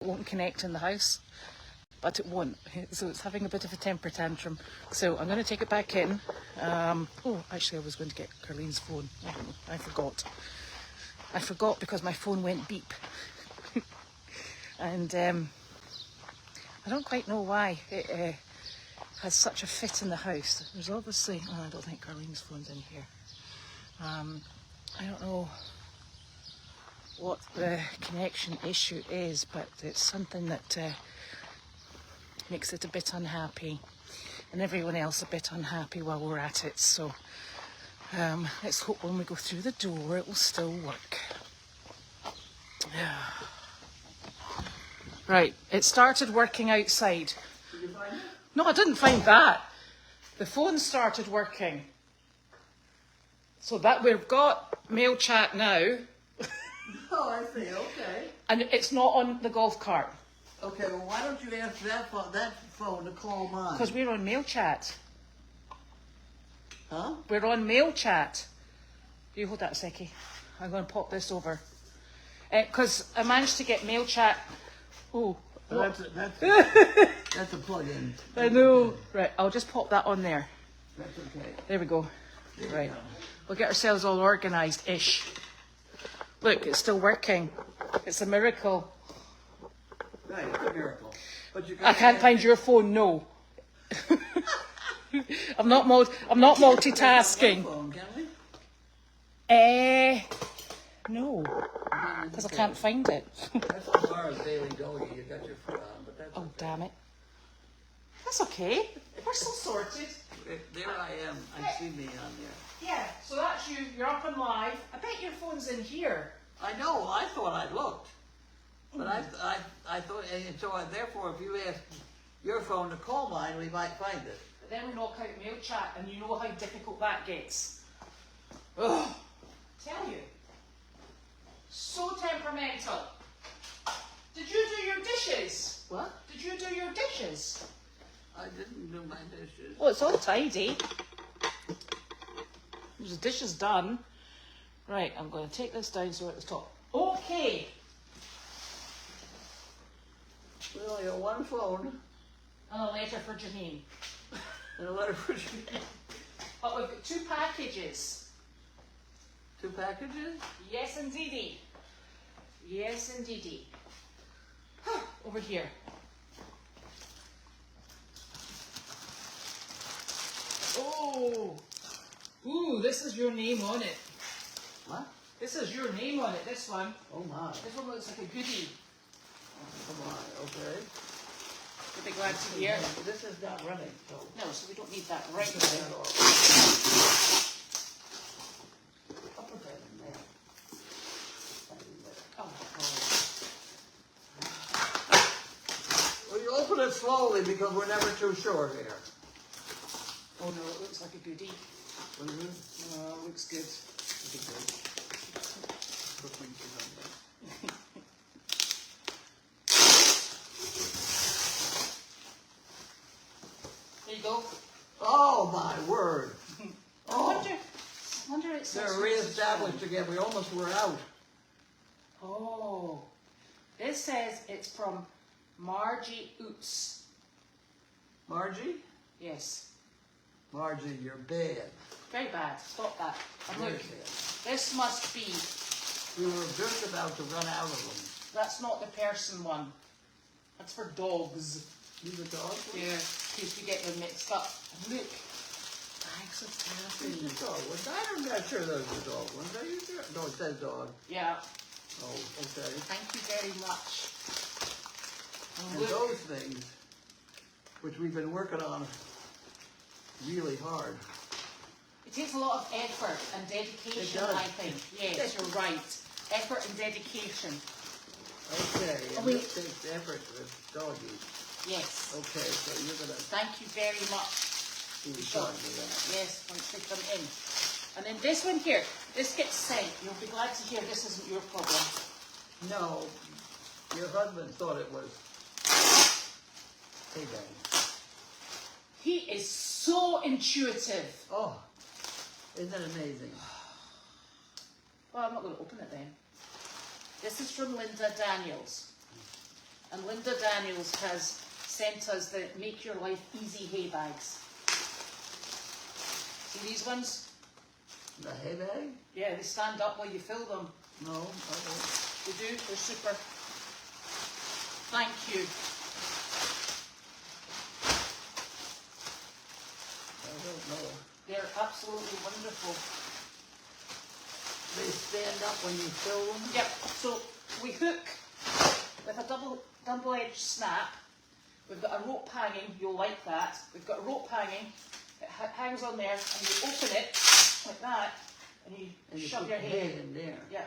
won't connect in the house, but it won't. So it's having a bit of a temper tantrum. So I'm going to take it back in. Oh, actually, I was going to get Carlene's phone. I forgot. I forgot because my phone went beep. And I don't quite know why it has such a fit in the house. There's obviously... Oh, I don't think Carlene's phone's in here. I don't know what the connection issue is, but it's something that makes it a bit unhappy, and everyone else a bit unhappy while we're at it. So let's hope when we go through the door it will still work. Right, it started working outside. Did you find it? No, I didn't find that. The phone started working. So that we've got mail chat now. Oh, I see. Okay. And it's not on the golf cart. Okay, well, why don't you ask that phone to call mine? Because we're on mail chat. Huh? We're on mail chat. You hold that a seckie. I'm going to pop this over. Because I managed to get mail chat. Oh. That's a plug-in. I know. Right, I'll just pop that on there. That's okay. There we go. There you Right. go. We'll get ourselves all organised-ish. Look, it's still working. It's a miracle. Right, it's a miracle. But you I can't find your phone, no. I'm not multitasking. Phone, can we? No, because I can't find it. That's tomorrow's Daily Goldy. You got your foot on, but that's Oh, okay. damn it. That's okay. We're still sorted. There I am. I see me on there. Yeah, so that's you. You're up and live. I bet your phone's in here. I know. I thought I looked, but I thought, and so therefore, if you ask your phone to call mine, we might find it. But then we knock out mail chat, and you know how difficult that gets. Ugh. Tell you. So temperamental. Did you do your dishes? What? Did you do your dishes? I didn't do my dishes. Well, it's all tidy. There's the dishes done. Right, I'm going to take this down so we're at the top. Okay. We only got one phone And a letter for Janine. and a letter for you. But we've got 2 packages. 2 packages? Yes, indeedy. Yes, indeedy. Over here. Oh. Ooh, this is your name on it. What? This is your name on it, this one. Oh my. This one looks like a goodie. Come on, okay. You'll be glad to hear. This is not running, so. No, so we don't need that right Turn now. that off. I'll put that in there. Oh, Well, you open it slowly because we're never too sure here. oh no, it looks like a goodie. Mm-hmm. Oh, looks good. There you go. Oh my word. I wonder it's... They're reestablished again. We almost were out. Oh. This says it's from Margie Oots. Margie? Yes. Margie, you're bad. Very bad. Stop that. And Very look, bad. this must be... We were just about to run out of them. That's not the person one. That's for dogs. These are dogs? Yeah, in case we get them mixed up. And look. Bags of taffy. These are dog ones. I'm not sure those are dog ones. Are you sure? No, it says dog. Yeah. Oh, okay. Thank you very much. And those things, which we've been working on really hard. It takes a lot of effort and dedication, It does. I think. Yes, you're right. Effort and dedication. Okay, Oh, and wait. this takes effort with doggies. Yes. Okay, so you're gonna Thank you very much. do Sure. something with that. Yes, once they come in. And then this one here, this gets sent. You'll be glad to hear this isn't your problem. No, your husband thought it was. Hey, Daddy. He is so intuitive. Oh, isn't that amazing? Well, I'm not going to open it then. This is from Linda Daniels. And Linda Daniels has sent us the Make Your Life Easy hay bags. See these ones? The hay bag? Yeah, they stand up while you fill them. No, I don't. They do, they're super. Thank you. I don't know. They're absolutely wonderful. They stand up when you fill them? Yep, so we hook with a double-edged snap. We've got a rope hanging, you'll like that. We've got a rope hanging, it hangs on there, and you open it like that, and you shove your head in there. Yeah.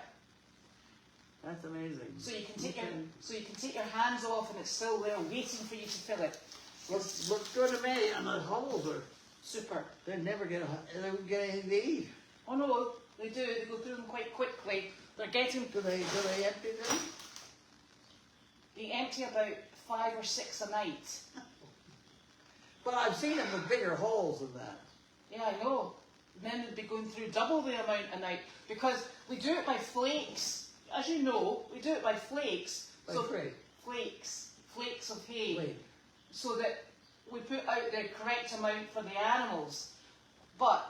That's amazing. So you can take your hands off, and it's still there waiting for you to fill it. Looks good to me, and the holes are super. They never get anything to eat. Oh no, they do. They go through them quite quickly. They're getting. Do they empty them? They empty about 5 or 6 a night. But I've seen them with bigger holes than that. Yeah, I know. And then they'd be going through double the amount a night because we do it by flakes. As you know, we do it by flakes. Flakes of hay. Wait. So that we put out the correct amount for the animals. But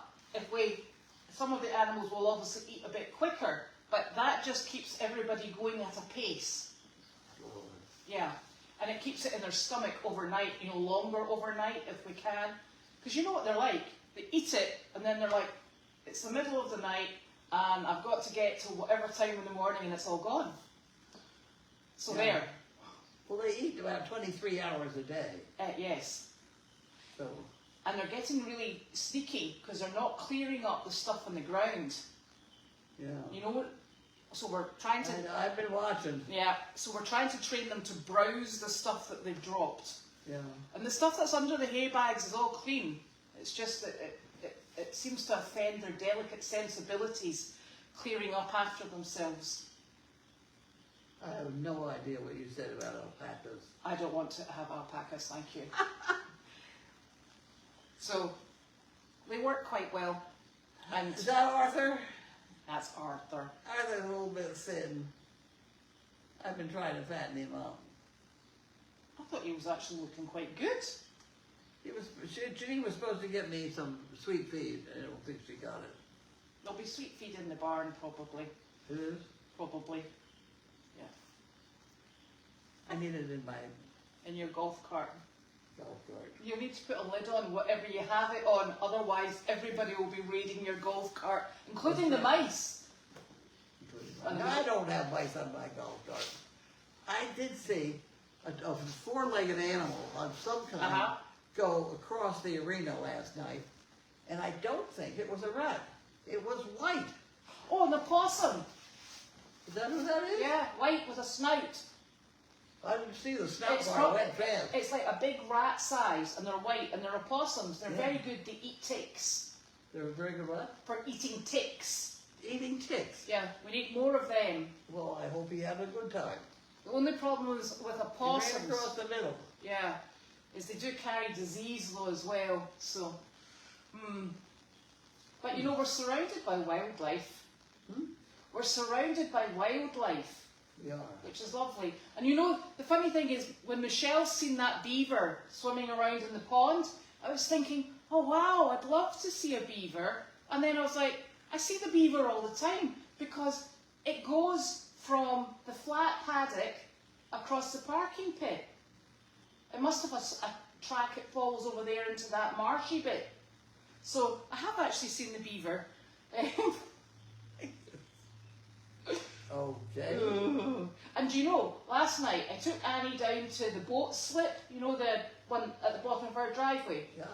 some of the animals will obviously eat a bit quicker, but that just keeps everybody going at a pace. Yeah, and it keeps it in their stomach overnight, longer overnight if we can. Because you know what they're like. They eat it, and then they're like, it's the middle of the night, and I've got to get to whatever time in the morning, and it's all gone. So yeah. There. Well, they eat about 23 hours a day. Yes. So. And they're getting really sneaky because they're not clearing up the stuff on the ground. Yeah. You know what? So we're trying to. I've been watching. Yeah. So we're trying to train them to browse the stuff that they've dropped. Yeah. And the stuff that's under the hay bags is all clean. It's just that it seems to offend their delicate sensibilities, clearing up after themselves. I have no idea what you said about alpacas. I don't want to have alpacas, thank you. So, they work quite well. And is that Arthur? That's Arthur. Arthur's a little bit thin. I've been trying to fatten him up. I thought he was actually looking quite good. Janine was supposed to get me some sweet feed. I don't think she got it. There'll be sweet feed in the barn, probably. It is? Probably. Yeah. I need it in your golf cart. Golf cart. You need to put a lid on whatever you have it on, otherwise everybody will be raiding your golf cart, including the mice. I don't have mice on my golf cart. I did see a four-legged animal of some kind go across the arena last night, and I don't think it was a rat. It was white. Oh, an opossum. Is that who that is? Yeah, white with a snout. I didn't see the snout bar. I went fast. It's like a big rat size, and they're white, and they're opossums. They're very good. They eat ticks. They're very good what? For eating ticks. Eating ticks? Yeah, we need more of them. Well, I hope he had a good time. The only problem is with opossums. He ran across the middle. Yeah, is they do carry disease though as well. So, But we're surrounded by wildlife. We're surrounded by wildlife. We are. Which is lovely. And the funny thing is, when Michelle's seen that beaver swimming around in the pond, I was thinking, oh wow, I'd love to see a beaver. And then I was like, I see the beaver all the time because it goes from the flat paddock across the parking pit. It must have a track, it falls over there into that marshy bit. So I have actually seen the beaver. Okay. And last night I took Annie down to the boat slip, the one at the bottom of our driveway. Yeah.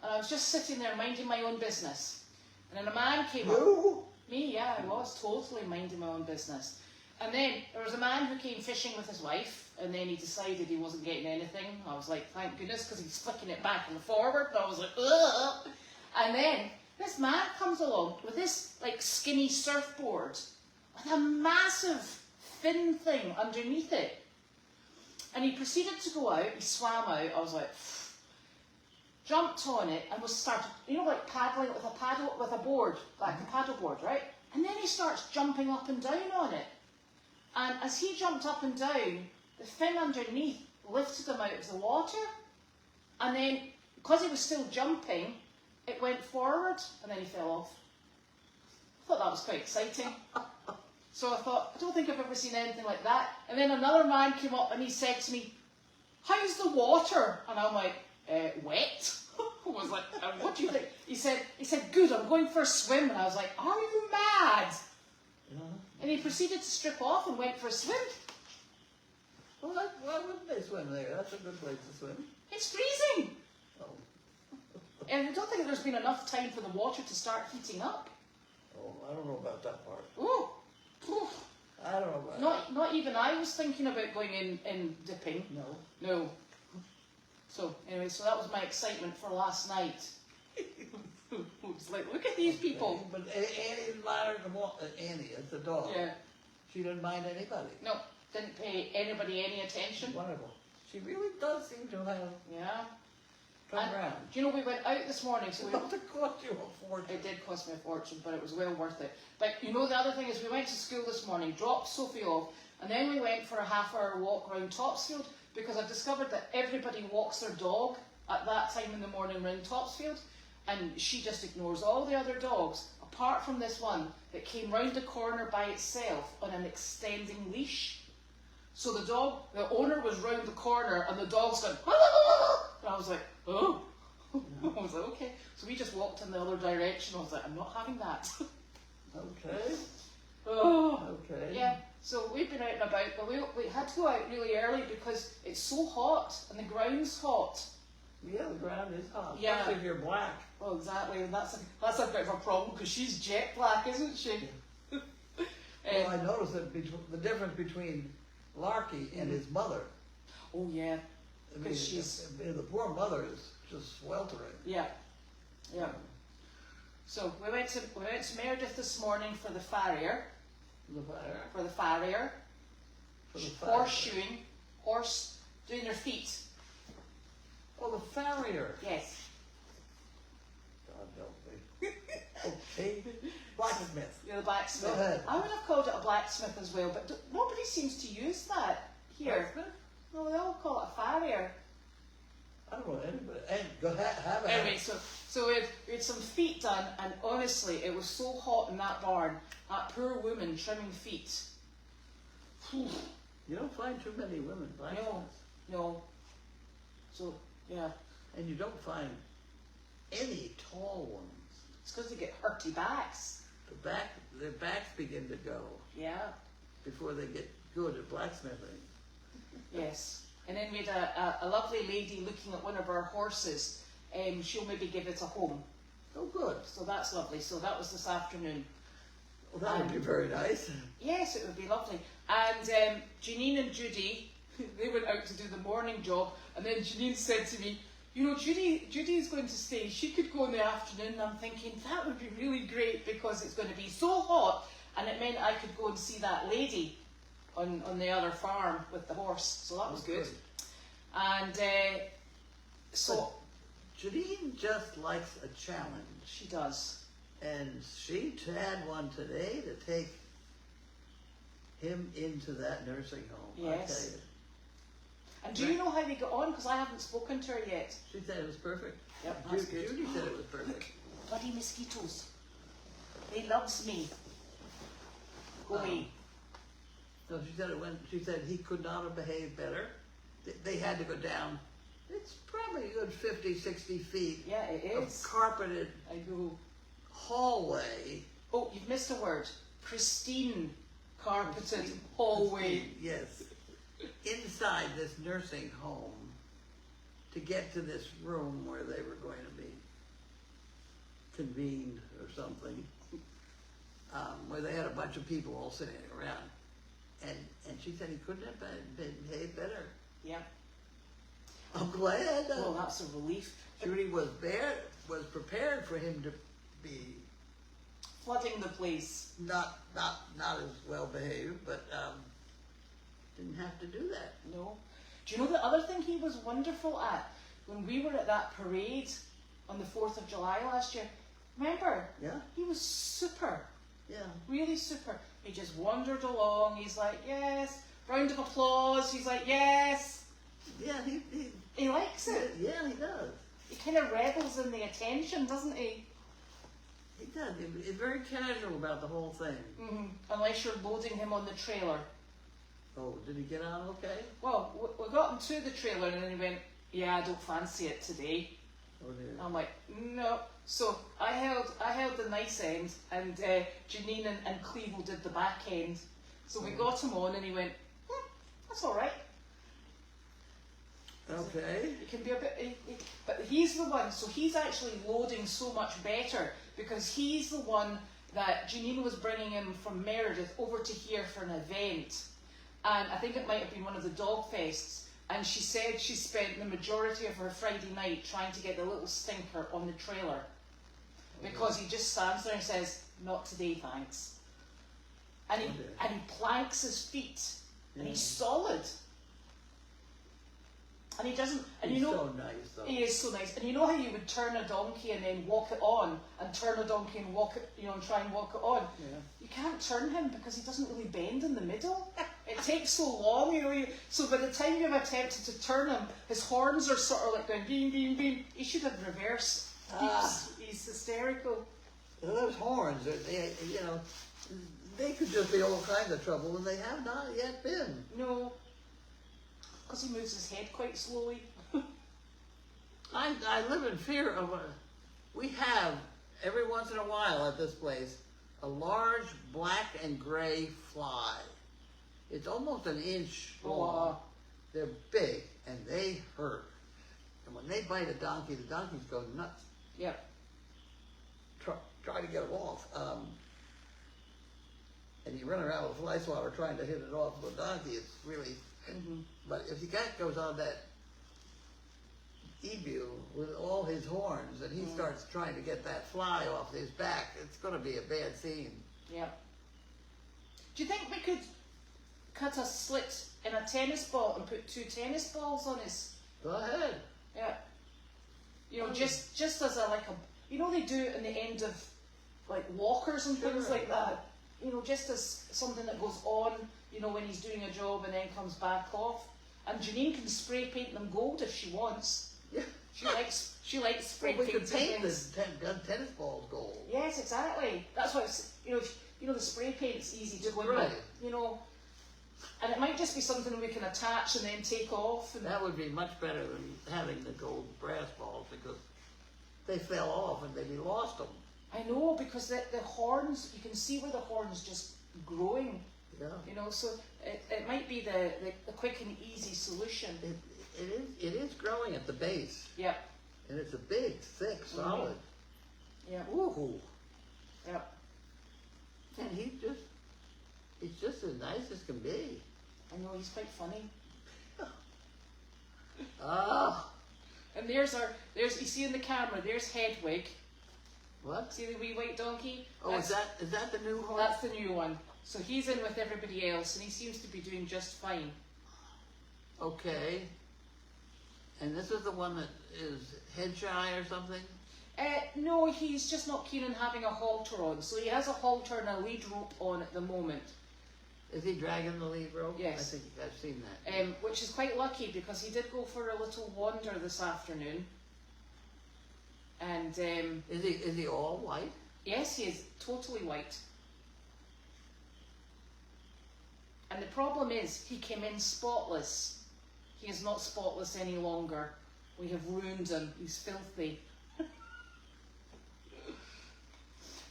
And I was just sitting there minding my own business. And then a man came You? up. Me, yeah, I was totally minding my own business. And then there was a man who came fishing with his wife, and then he decided he wasn't getting anything. I was like, thank goodness, because he's flicking it back and forward. And I was like, ugh. And then this man comes along with this skinny surfboard with a massive fin thing underneath it. And he proceeded to go out, he swam out, I was like, jumped on it and was started, paddling with a board, like a paddle board, right? And then he starts jumping up and down on it. And as he jumped up and down, the thing underneath lifted him out of the water, and then, because he was still jumping, it went forward, and then he fell off. I thought that was quite exciting. So I thought, I don't think I've ever seen anything like that. And then another man came up and he said to me, how's the water? And I'm like, wet? I was like, what do you think? He said, good, I'm going for a swim. And I was like, are you mad? And he proceeded to strip off and went for a swim. Well, why wouldn't they swim there? That's a good place to swim. It's freezing. Oh. And I don't think there's been enough time for the water to start heating up. Oh, I don't know about that part. Oh. I don't know about that. Not even I was thinking about going in and dipping. No. So, anyway, so that was my excitement for last night. It's like, look at these people. But Annie didn't mind her to walk. Annie, it's a dog. Yeah. She didn't mind anybody. No, didn't pay anybody any attention. Wonderful. She really does seem to have turned around. Do you know, we went out this morning, so we... It cost you a fortune. It did cost me a fortune, but it was well worth it. But you know, the other thing is we went to school this morning, dropped Sophie off, and then we went for a half-hour walk around Topsfield, because I've discovered that everybody walks their dog at that time in the morning around Topsfield, and she just ignores all the other dogs, apart from this one that came round the corner by itself on an extending leash. So the owner was round the corner, and the dog's going, and I was like, oh. I was like, okay. So we just walked in the other direction. I was like, I'm not having that. Okay. Oh. Okay. Yeah. So we've been out and about, but we had to go out really early because it's so hot and the ground's hot. Yeah, the ground is hot. Yeah. Especially if you're black. Well, exactly, and that's a bit of a problem because she's jet black, isn't she? Well, I noticed that the difference between Larky and his mother. Oh yeah. I mean, the poor mother is just sweltering. Yeah. Yeah. So we went to Meredith this morning for the farrier. For the farrier. Horseshoeing. Doing their feet. Oh, the farrier. Yes. God help me. Okay. Blacksmith. You're the blacksmith. Go ahead. I would have called it a blacksmith as well, but nobody seems to use that here. Blacksmith? No, they all call it a farrier. I don't know anybody. And go ahead, have it. Anyway, so we had some feet done, and honestly, it was so hot in that barn. That poor woman trimming feet. You don't find too many women blacksmiths. No. So, yeah. And you don't find any tall ones. It's because they get hurty backs. Their backs begin to go Yeah. before they get good at blacksmithing. Yes. And then we had a lovely lady looking at one of our horses. She'll maybe give it a home. Oh, good. So that's lovely. So that was this afternoon. Well, that would be very nice. Yes, it would be lovely. And Janine and Judy, they went out to do the morning job, and then Janine said to me, you know, Judy is going to stay. She could go in the afternoon. And I'm thinking, that would be really great because it's going to be so hot, and it meant I could go and see that lady on the other farm with the horse. So that was good. And so... Janine just likes a challenge. She does. And she had one today to take him into that nursing home. Yes. I tell you. And do you know how they got on? Because I haven't spoken to her yet. She said it was perfect. Yep, that's good. Judy said it was perfect. Bloody mosquitoes. They loves me. Go away. No, she said he could not have behaved better. They had to go down. It's probably a good 50, 60 feet. Yeah, it is. Of carpeted hallway. Oh, you've missed a word. Pristine carpeted hallway. Yes. Inside this nursing home to get to this room where they were going to be convened or something, where they had a bunch of people all sitting around. And she said he couldn't have behaved better. Yeah. I'm glad. Well, that's a relief. Judy was prepared for him to be flooding the place. Not as well behaved, but didn't have to do that. No. Do you know the other thing he was wonderful at? When we were at that parade on the 4th of July last year, remember? Yeah. He was super. Yeah. Really super. He just wandered along. He's like, yes, round of applause. He's like, yes. Yeah, He likes it. Yeah, he does. He kind of revels in the attention, doesn't he? He does. He's very casual about the whole thing. Unless you're loading him on the trailer. Oh, did he get out okay? Well, we got him to the trailer and then he went, yeah, I don't fancy it today. Oh, dear. I'm like, no. So I held the nice end, and Janine and Cleve did the back end. So we got him on, and he went, that's all right. Okay. It can be a bit, but he's the one. So he's actually loading so much better because he's the one that Janine was bringing him from Meredith over to here for an event, and I think it might have been one of the dog fests. And she said she spent the majority of her Friday night trying to get the little stinker on the trailer. Because he just stands there and says, not today, thanks. And he planks his feet. And he's solid. And he doesn't... And He's you know, so nice, though. he is so nice. And you know how you would turn a donkey and then walk it on, and turn a donkey and walk it, and try and walk it on? Yeah. You can't turn him because he doesn't really bend in the middle. It takes so long, so by the time you've attempted to turn him, his horns are sort of like going beam, beam, beam. He should have reverse. He's hysterical. Those horns, they could just be all kinds of trouble, and they have not yet been. No, because he moves his head quite slowly. I live in fear of we have, every once in a while at this place, a large black and gray fly. It's almost an inch long. They're big, and they hurt. And when they bite a donkey, the donkeys go nuts. Yep. Try to get it off. And you run around with a fly swatter trying to hit it off with a donkey. It's really... But if the cat goes on that ebu with all his horns and he starts trying to get that fly off his back, it's going to be a bad scene. Yep. Do you think we could cut a slit in a tennis ball and put 2 tennis balls on his... Go ahead. Yeah. Just as a, like a... they do it in the end of, like, walkers and things like that. Just as something that goes on, when he's doing a job and then comes back off. And Janine can spray paint them gold if she wants. Yeah. She likes spray we painting could paint things. the tennis balls gold. Yes, exactly. That's why it's, the spray paint's easy to go in, Right. and it might just be something we can attach and then take off. And That would be much better than having the gold brass balls, because they fell off and we lost them. I know, because the horns, you can see where the horn's just growing. Yeah. So it might be the quick and easy solution. It is growing at the base. Yep. And it's a big, thick, solid. Yeah. Woohoo. Yep. And he's just as nice as can be. I know, he's quite funny. Ah. And there's you see in the camera, there's Hedwig. What? See the wee white donkey? Oh, is that the new horse? That's the new one. So he's in with everybody else, and he seems to be doing just fine. Okay. And this is the one that is head shy or something? No, he's just not keen on having a halter on. So he has a halter and a lead rope on at the moment. Is he dragging the lead rope? Yes. I think I've seen that. Which is quite lucky, because he did go for a little wander this afternoon. And Is he all white? yes, he is totally white. And the problem is, he came in spotless. He is not spotless any longer. We have ruined him. He's filthy.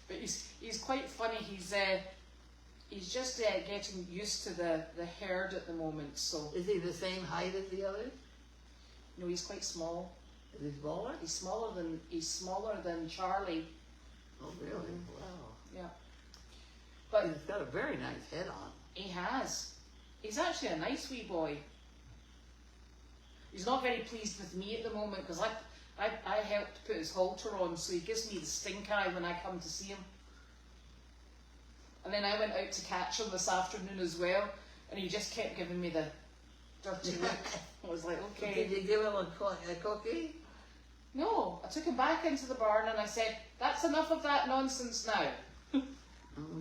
But he's quite funny. He's just getting used to the herd at the moment. So Is he the same height as the others? no, he's quite small. Is he smaller? He's smaller than Charlie. Oh, really? Wow. Yeah. But He's got a very nice head on. he has. He's actually a nice wee boy. He's not very pleased with me at the moment, because I helped put his halter on, so he gives me the stink eye when I come to see him. And then I went out to catch him this afternoon as well, and he just kept giving me the dirty look. I was like, okay. Did you give him a cookie? No, I took him back into the barn and I said, that's enough of that nonsense now. Oh,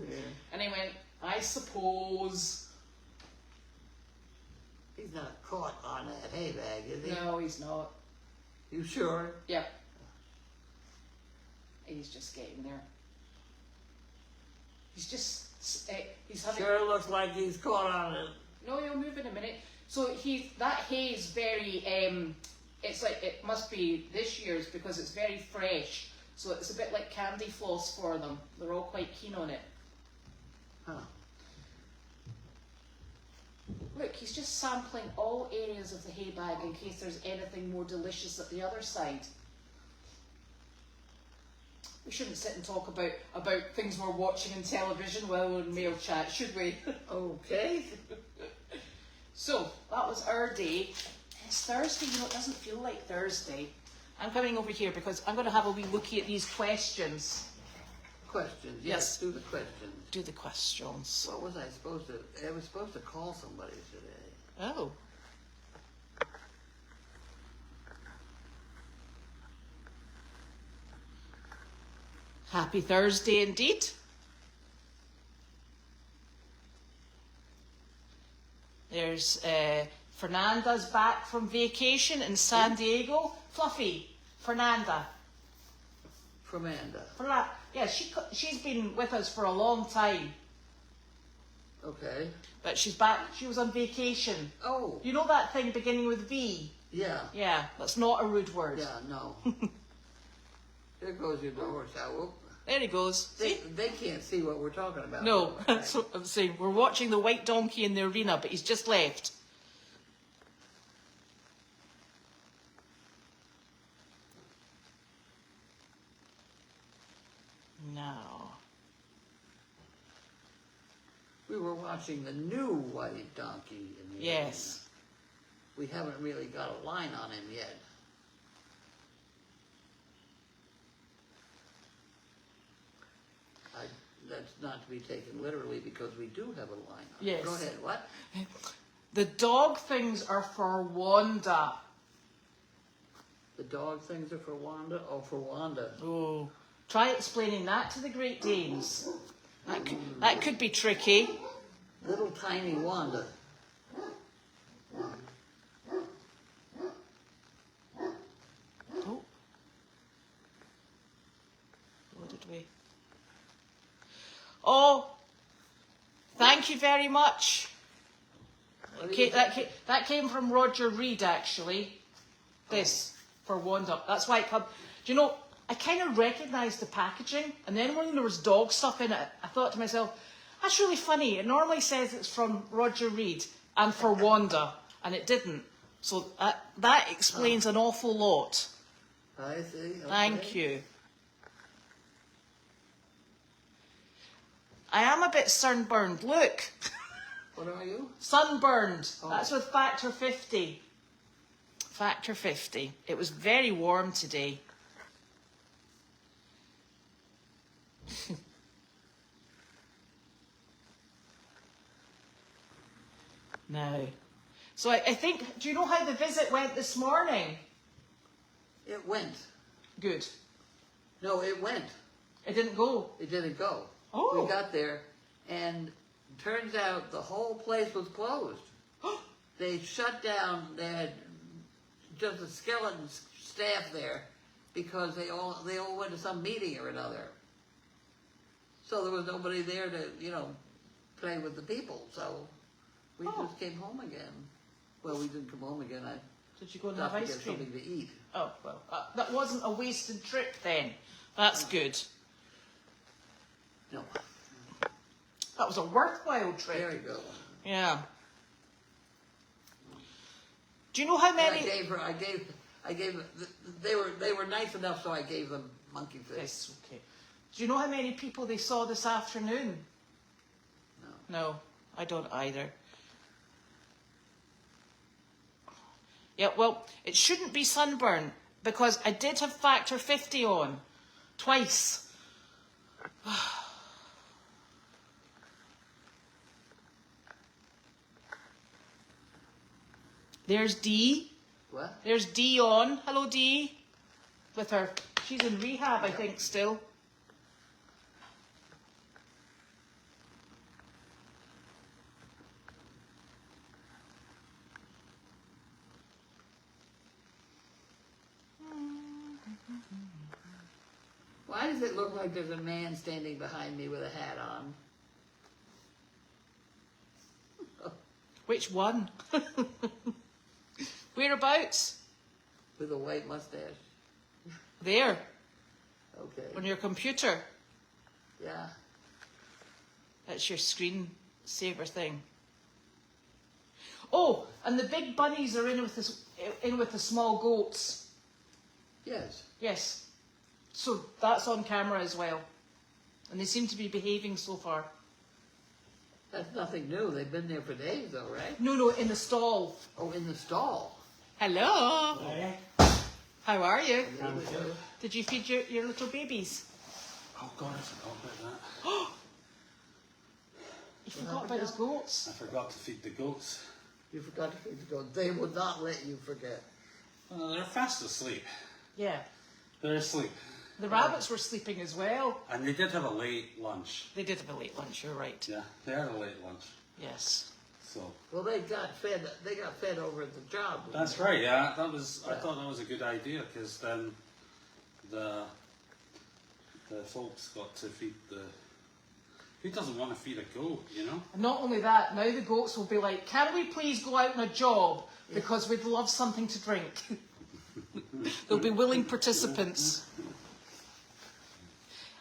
yeah. And he went, I suppose. He's not caught on that hay bag, is he? No, he's not. You sure? Yep. He's just getting there. He's just, he's having... Sure looks like he's caught on it. No, he'll move in a minute. So that hay is very, it's like, it must be this year's because it's very fresh. So it's a bit like candy floss for them. They're all quite keen on it. Huh. Look, he's just sampling all areas of the hay bag in case there's anything more delicious at the other side. We shouldn't sit and talk about things we're watching on television while we're in mail chat, should we? Okay. So, that was our day. It's Thursday, you know, it doesn't feel like Thursday. I'm coming over here because I'm going to have a wee looky at these questions. Questions. Yes. Do the questions. Do the questions. What was I supposed to? I was supposed to call somebody today. Oh. Happy Thursday indeed. There's Fernanda's back from vacation in San Diego. Fluffy, Fernanda. Fernanda. Yeah, she's been with us for a long time. Okay. But she's back. She was on vacation. Oh. You know that thing beginning with V? Yeah. Yeah, that's not a rude word. Yeah, no. There goes your door, so There he goes. they can't see what we're talking about. No, that's what I'm saying. We're watching the white donkey in the arena, but he's just left. Now. We were watching the new white donkey in the Yes. arena. We haven't really got a line on him yet. That's not to be taken literally because we do have a line on him. Yes. Go ahead, what? The dog things are for Wanda. The dog things are for Wanda? Oh, for Wanda. Oh. Try explaining that to the Great Danes. That could be tricky. Little tiny Wanda. Oh. What did we... Oh, thank you very much. That came from Roger Reed, actually. This, for Wanda. That's why it comes... Do you know, I kind of recognised the packaging, and then when there was dog stuff in it, I thought to myself, that's really funny. It normally says it's from Roger Reed and for Wanda, and it didn't. So that explains an awful lot. I see. Okay. Thank you. I am a bit sunburned. Look. What are you? Sunburned. Oh. That's with factor 50. Factor 50. It was very warm today. No. So I think, do you know how the visit went this morning? It went. Good. No, it went. It didn't go. It didn't go. Oh. We got there, and turns out the whole place was closed. They shut down. They had just a skeleton staff there because they all went to some meeting or another. So there was nobody there to, play with the people. So we just came home again. Well, we didn't come home again. Did you go and stopped have to ice get cream? something to eat. Oh, well, that wasn't a wasted trip then. That's good. No. That was a worthwhile trip. There you go. Yeah. Do you know how many? I gave. They were nice enough, so I gave them monkey fish. Yes, okay. Do you know how many people they saw this afternoon? No. No, I don't either. Yeah, well, it shouldn't be sunburn because I did have factor 50 on twice. There's Dee. What? There's Dee on. Hello, Dee. With her. She's in rehab, I think, still. does it look like there's a man standing behind me with a hat on? Which one? Whereabouts? With a white mustache. There, Okay. on your computer. Yeah. That's your screen saver thing. Oh, and the big bunnies are in with the small goats. Yes. Yes. So that's on camera as well. And they seem to be behaving so far. That's nothing new. They've been there for days, though, right? No, in the stall. Oh, in the stall. Hello. Hey. How are you? I'm good. Did you feed your little babies? Oh God, I forgot about that. You forgot about his goats. I forgot to feed the goats. You forgot to feed the goat. They would not let you forget. They're fast asleep. Yeah. They're asleep. The rabbits were sleeping as well. And they did have a late lunch. They did have a late lunch, you're right. Yeah, they had a late lunch. Yes. So. Well, they got fed. They got fed over at the job. didn't That's they? right. Yeah, that was. I thought that was a good idea because then the folks got to feed the. Who doesn't want to feed a goat? You know. And not only that, now the goats will be like, can we please go out on a job because we'd love something to drink. They'll be willing participants.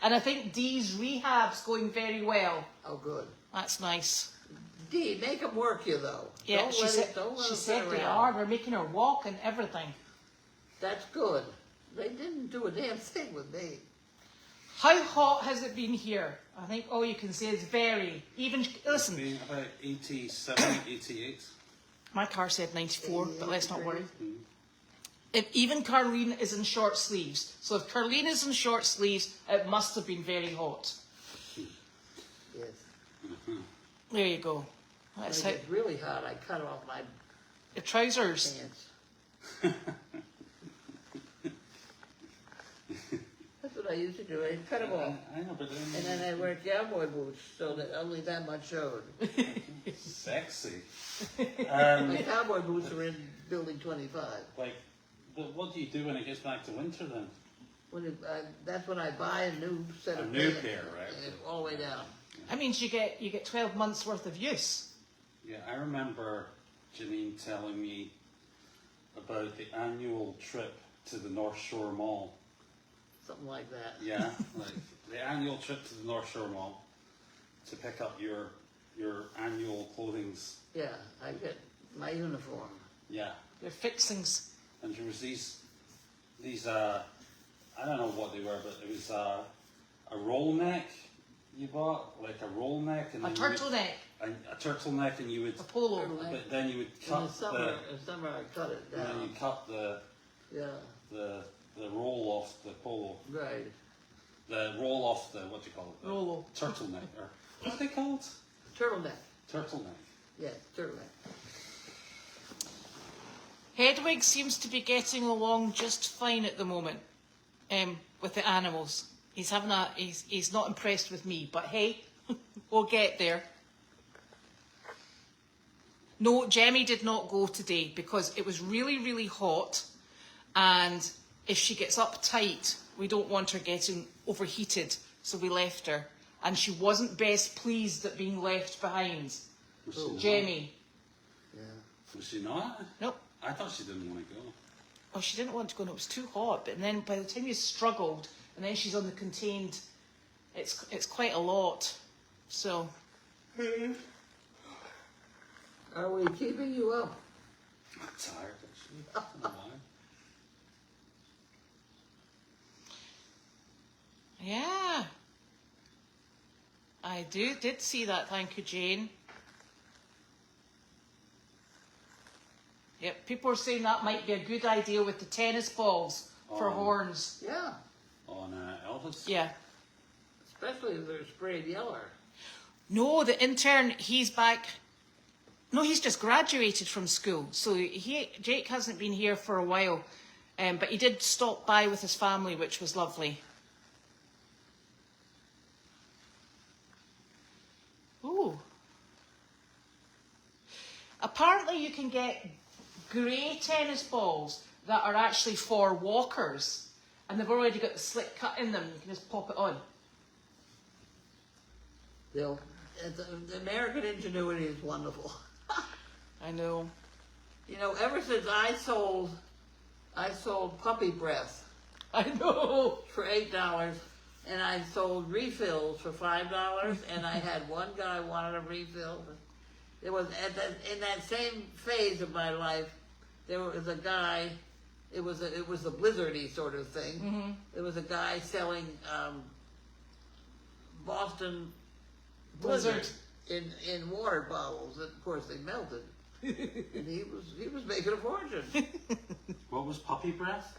And I think Dee's rehab's going very well. Oh, good. That's nice. Dee, make them work you though. Yeah, Don't she let said, it, don't let she them said sit they around. are. They're making her walk and everything. That's good. They didn't do a damn thing with me. How hot has it been here? I think all you can say is very. Even, listen, Been about 87, 88. my car said 94, but let's not worry. Mm. If even Carlene is in short sleeves. So if Carlene is in short sleeves, it must have been very hot. Yes. There you go. That's When how, it gets really hot, I cut off my the trousers. pants. That's what I used to do. I cut them off. I know, but And then I wear cowboy boots so that only that much showed. sexy. My cowboy boots are in building 25. Like, but what do you do when it gets back to winter then? That's when I buy a new set A of new pants. pair, right? And all the way down. That means you get 12 months worth of use. Yeah, I remember Janine telling me about the annual trip to the North Shore Mall. Something like that. Yeah, like the annual trip to the North Shore Mall to pick up your annual clothings. Yeah, I get my uniform. Yeah, Your fixings. and there was these I don't know what they were, but it was a roll neck you bought, like a roll neck, and A then you would- turtleneck. a turtleneck, and you would, A polo. Turtleneck. but then you would In cut the summer I cut it and then you down. cut Yeah, the roll off the polo, right. the roll off the what do you call it? The Rolo. turtleneck, or what are they called? Turtleneck. Turtleneck. Yes, turtleneck. Hedwig seems to be getting along just fine at the moment with the animals. He's not impressed with me, but hey, we'll get there. No, Jemmy did not go today because it was really, really hot, and if she gets uptight, we don't want her getting overheated, so we left her. And she wasn't best pleased at being left behind. Was she not? Jamie. Yeah. Was she not? Nope. I thought she didn't want to go. Oh, she didn't want to go, and it was too hot. But then by the time you struggled, and then she's on the contained, it's quite a lot. So, Are we keeping you up? I'm tired, actually. I don't know why. yeah. I did see that, thank you, Jane. Yep, people are saying that might be a good idea with the tennis balls for Oh. horns. Yeah, On Elvis? Yeah. especially if they're sprayed yellow. No, the intern, he's back. No, he's just graduated from school. So Jake hasn't been here for a while. But he did stop by with his family, which was lovely. Ooh. Apparently you can get grey tennis balls that are actually for walkers. and they've already got the slit cut in them. You can just pop it on. The American ingenuity is wonderful. I know. You know, ever since I sold puppy breath I know. for $8, and I sold refills for $5, and I had one guy wanted a refill. It was in that same phase of my life. There was a guy. It was a blizzardy sort of thing. Mm-hmm. There was a guy selling Boston Blizzard. in water bottles. And of course, they melted, and he was making a fortune. What was puppy breath?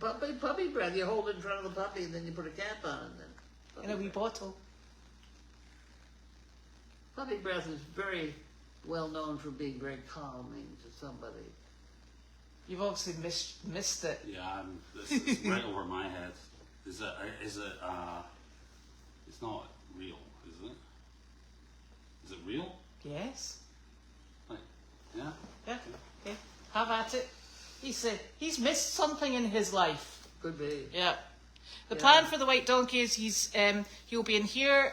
Puppy breath. You hold it in front of the puppy, and then you put a cap on it. And then In a wee bottle. puppy breath is very well known for being very calming to somebody. You've obviously missed it. Yeah, this is right over my head. Is it, it's not real, is it? Is it real? Yes. Like, yeah? Yeah. Okay. Have at it. He said he's missed something in his life. Could be. Yeah. The Yeah. plan for the white donkey is he'll be in here.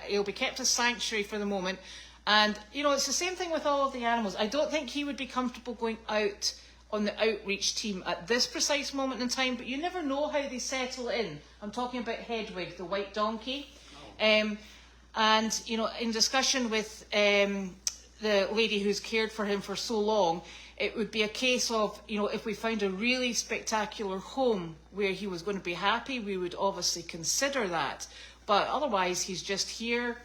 He'll be kept as sanctuary for the moment, and you know it's the same thing with all of the animals. I don't think he would be comfortable going out on the outreach team at this precise moment in time, but you never know how they settle in. I'm talking about Hedwig, the white donkey. And, you know, in discussion with the lady who's cared for him for so long, it would be a case of, you know, if we found a really spectacular home where he was going to be happy, we would obviously consider that. But otherwise, he's just here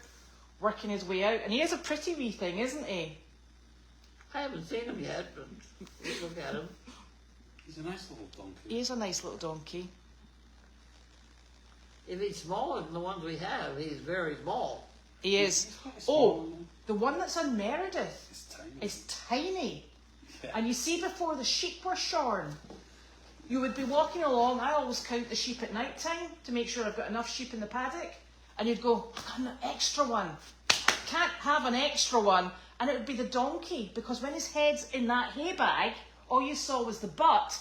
working his way out. And he is a pretty wee thing, isn't he? I haven't seen him yet, but we'll look at him. He's a nice little donkey. He is a nice little donkey. If he's smaller than the ones we have, he's very small. He is. He's quite small, Oh, the one that's on Meredith He's tiny. is tiny. Yeah. And you see, before the sheep were shorn, you would be walking along. I always count the sheep at night time to make sure I've got enough sheep in the paddock. And you'd go, I've got an extra one. Can't have an extra one. And it would be the donkey, because when his head's in that hay bag, all you saw was the butt.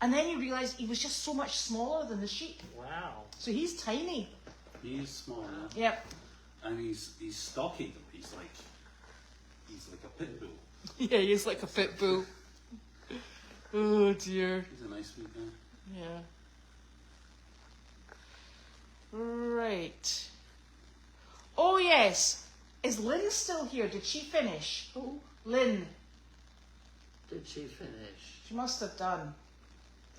And then you realised he was just so much smaller than the sheep. Wow. So he's tiny. He's small, Yep. and he's stocky though. He's like a pit bull. Yeah, he's like a pit bull. Oh dear. He's a nice wee guy. Yeah. Right. Oh yes. Is Lynn still here? Did she finish? Who Lynn. did she finish? She must have done.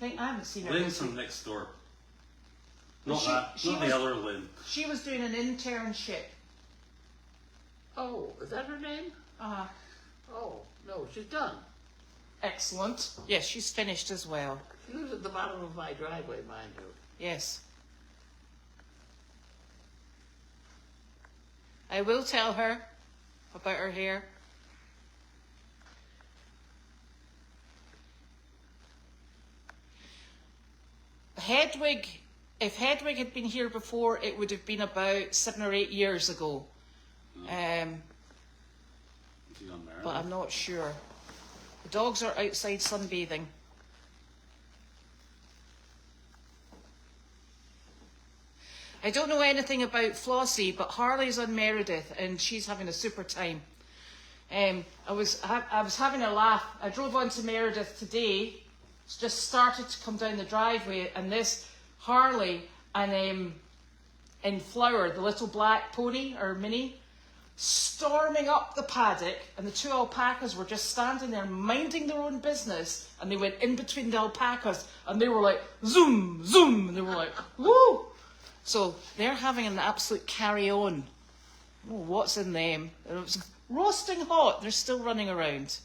I haven't seen her. Lynn's from next door. Not She- that. she Not was- the other Lynn. She was doing an internship. Oh, is that her name? Uh-huh. Oh, no, she's done. Excellent. Yes, she's finished as well. She lives at the bottom of my driveway, mind you. Yes. I will tell her about her hair. Hedwig, if Hedwig had been here before, it would have been about 7 or 8 years ago. Is he unmarried? But I'm not sure. The dogs are outside sunbathing. I don't know anything about Flossie, but Harley's on Meredith and she's having a super time. I was having a laugh. I drove on to Meredith today, just started to come down the driveway, and this Harley and in Flower, the little black pony or mini, storming up the paddock, and the two alpacas were just standing there minding their own business, and they went in between the alpacas and they were like zoom zoom, and they were like woo. So they're having an absolute carry on. Oh, what's in them? It was roasting hot. They're still running around.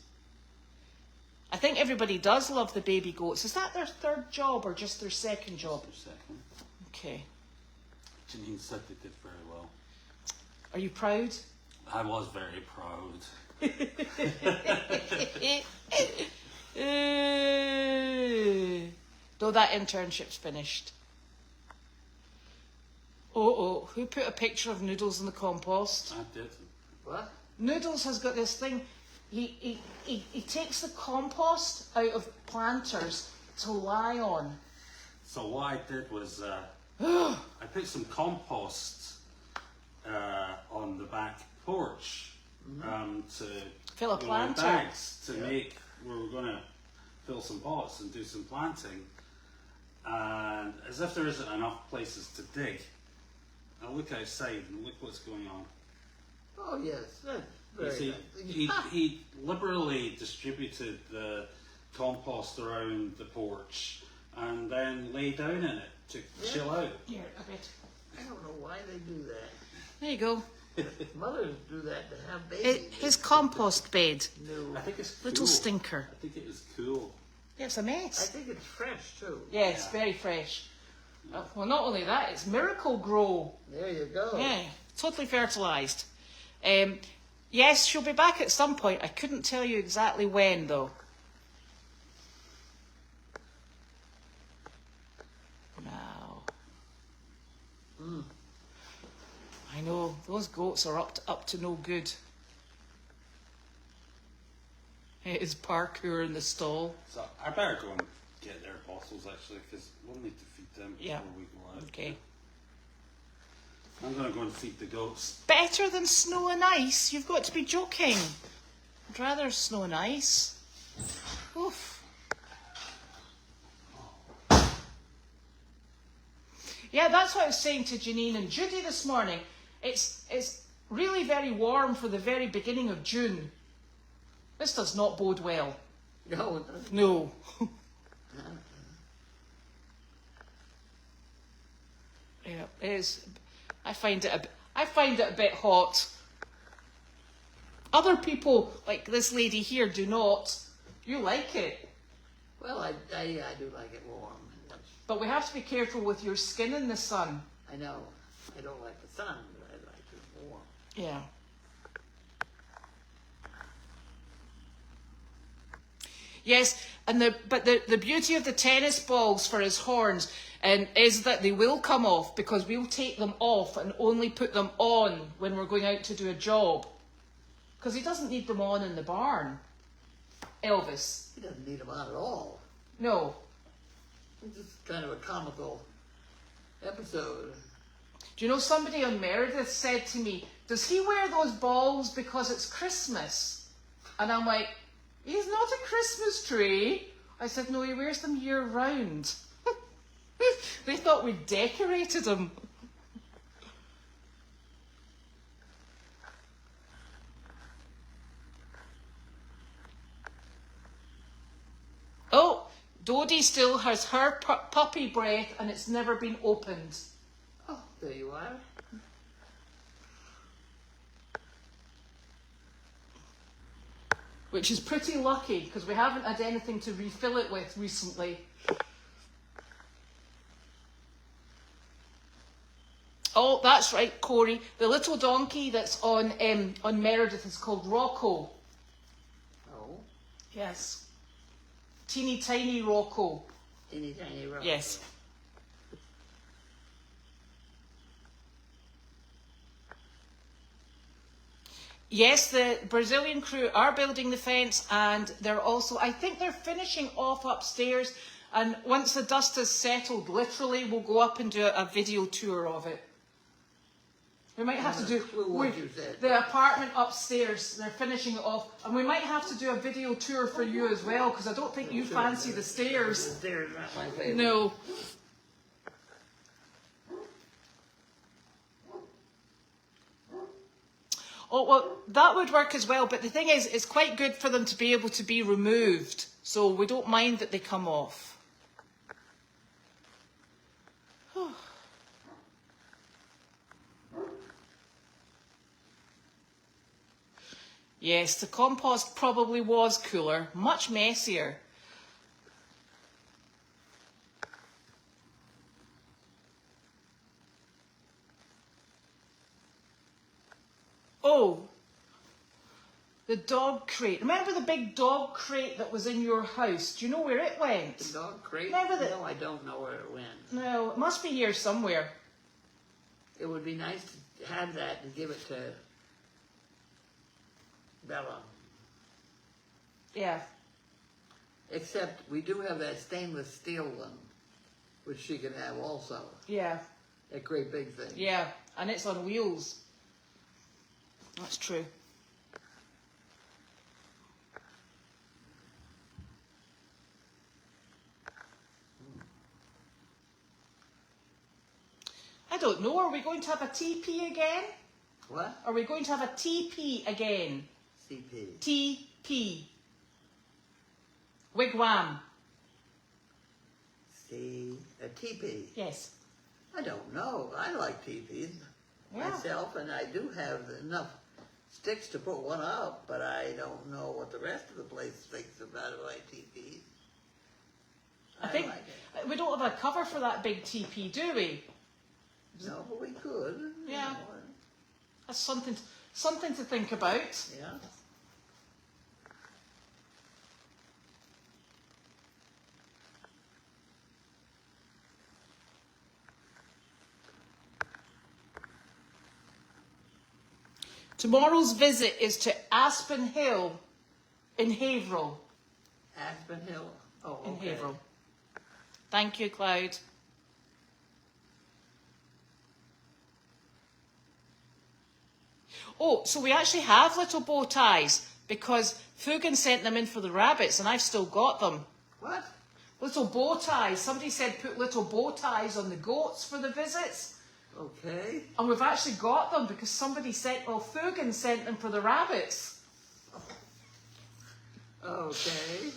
I think everybody does love the baby goats. Is that their third job or just their second job? Their second. Okay. Janine said they did very well. Are you proud? I was very proud. Though that internship's finished. Oh, who put a picture of Noodles in the compost? I did. What? Noodles has got this thing. He takes the compost out of planters to lie on. So what I did was I put some compost on the back porch to Fill a in planter. bags to make. We were going to fill some pots and do some planting. And as if there isn't enough places to dig, I look outside and look what's going on. Oh yes, that's You very see, nice. he liberally distributed the compost around the porch and then lay down in it to chill out. Here, a bit. I don't know why they do that. There you go. Mothers do that to have babies. His compost bed. No. I think it's cool. Little stinker. I think it was cool. Yeah, it's a I mess. think it's fresh too. Yeah, it's very fresh. Well, not only that, it's Miracle Grow. There you go. Yeah, totally fertilised. Yes, she'll be back at some point. I couldn't tell you exactly when, though. Now. I know, those goats are up to no good. It is parkour in the stall. So I better go and get their bottles actually, because we'll need to feed them Yeah. before we go out. Okay. I'm going to go and feed the goats. Better than snow and ice? You've got to be joking. I'd rather snow and ice. Oof. Yeah, that's what I was saying to Janine and Judy this morning. It's really very warm for the very beginning of June. This does not bode well. No, it doesn't. No. Yeah, it is. I find it a bit hot. Other people, like this lady here, do not. You like it. Well, I do like it warm. But we have to be careful with your skin in the sun. I know. I don't like the sun, but I like it warm. Yeah. Yes, and the beauty of the tennis balls for his horns is that they will come off, because we'll take them off and only put them on when we're going out to do a job. Because he doesn't need them on in the barn, Elvis. He doesn't need them on at all. No. It's just kind of a comical episode. Do you know, somebody on Meredith said to me, does he wear those balls because it's Christmas? And I'm like, he's not a Christmas tree. I said, no, he wears them year round. They thought we decorated him. Oh, Dodie still has her puppy breath and it's never been opened. Oh, there you are. Which is pretty lucky, because we haven't had anything to refill it with recently. Oh, that's right, Corey. The little donkey that's on Meredith is called Rocco. Oh, Yes. Teeny tiny Rocco. teeny tiny rock. Yes. Yes, the Brazilian crew are building the fence, and they're also, I think they're finishing off upstairs, and once the dust has settled, literally, we'll go up and do a video tour of it. We might have to do the apartment upstairs, they're finishing it off, and we might have to do a video tour for you as well, because I don't think you fancy the stairs. The stairs are not my favorite. No. Oh, well, that would work as well, but the thing is, it's quite good for them to be able to be removed, so we don't mind that they come off. Yes, the compost probably was cooler, much messier. Oh, the dog crate. Remember the big dog crate that was in your house? Do you know where it went? The dog crate? Remember that? No, I don't know where it went. No, it must be here somewhere. It would be nice to have that and give it to Bella. Yeah. Except we do have that stainless steel one. which she can have also. Yeah, That great big thing. yeah, and it's on wheels. That's true. I don't know. Are we going to have a TP again? What? Are we going to have a TP again? CP. TP. Wigwam. A teepee. Yes. I don't know. I like teepees myself, and I do have enough sticks to put one up, but I don't know what the rest of the place thinks about my teepees. I think like it. we don't have a cover for that big TP, do we? No, but we could. Yeah. You know, That's something to think about. yeah. Tomorrow's visit is to Aspen Hill in Haverhill. Aspen Hill. Oh, In okay. Haverhill. Thank you, Cloud. Oh, so we actually have little bow ties because Fugan sent them in for the rabbits and I've still got them. What? Little bow ties. Somebody said put little bow ties on the goats for the visits. Okay. And we've actually got them because somebody sent, well, Fugan sent them for the rabbits. Okay.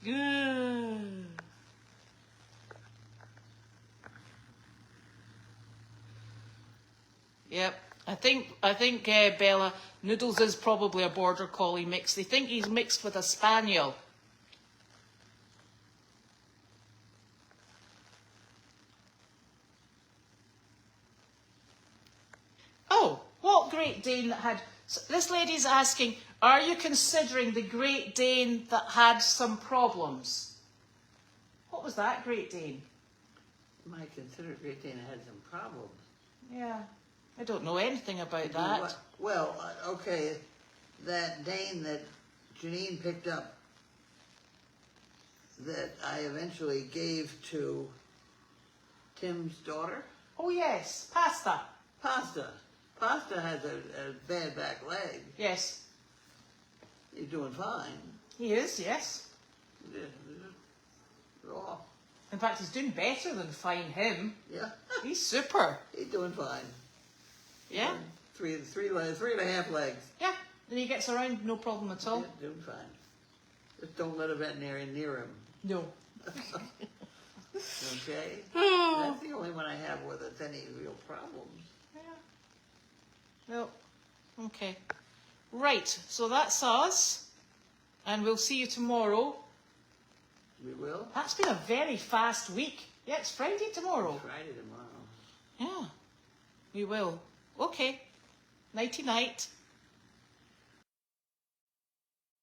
Good. Yep. I think Bella, Noodles is probably a border collie mix. They think he's mixed with a spaniel. Oh, what Great Dane that had... So this lady's asking, are you considering the Great Dane that had some problems? What was that Great Dane? Might consider Great Dane had some problems. Yeah, I don't know anything about that. What? Well, okay, that Dane that Janine picked up that I eventually gave to Tim's daughter, Oh yes, pasta. Pasta. Pasta has a bad back leg. Yes, He's doing fine. he is, yes. Oh, In fact, he's doing better than fine him. yeah, He's super. he's doing fine. Yeah, Three and a half legs. yeah. And he gets around, no problem at all. Yeah, doing fine. Just don't let a veterinarian near him. No. Okay? Oh. That's the only one I have where there's any real problems. Yeah. Well, okay. Right, so that's us. And we'll see you tomorrow. We will. That's been a very fast week. Yeah, it's Friday tomorrow. Friday tomorrow. Yeah, we will. Okay. Nighty night.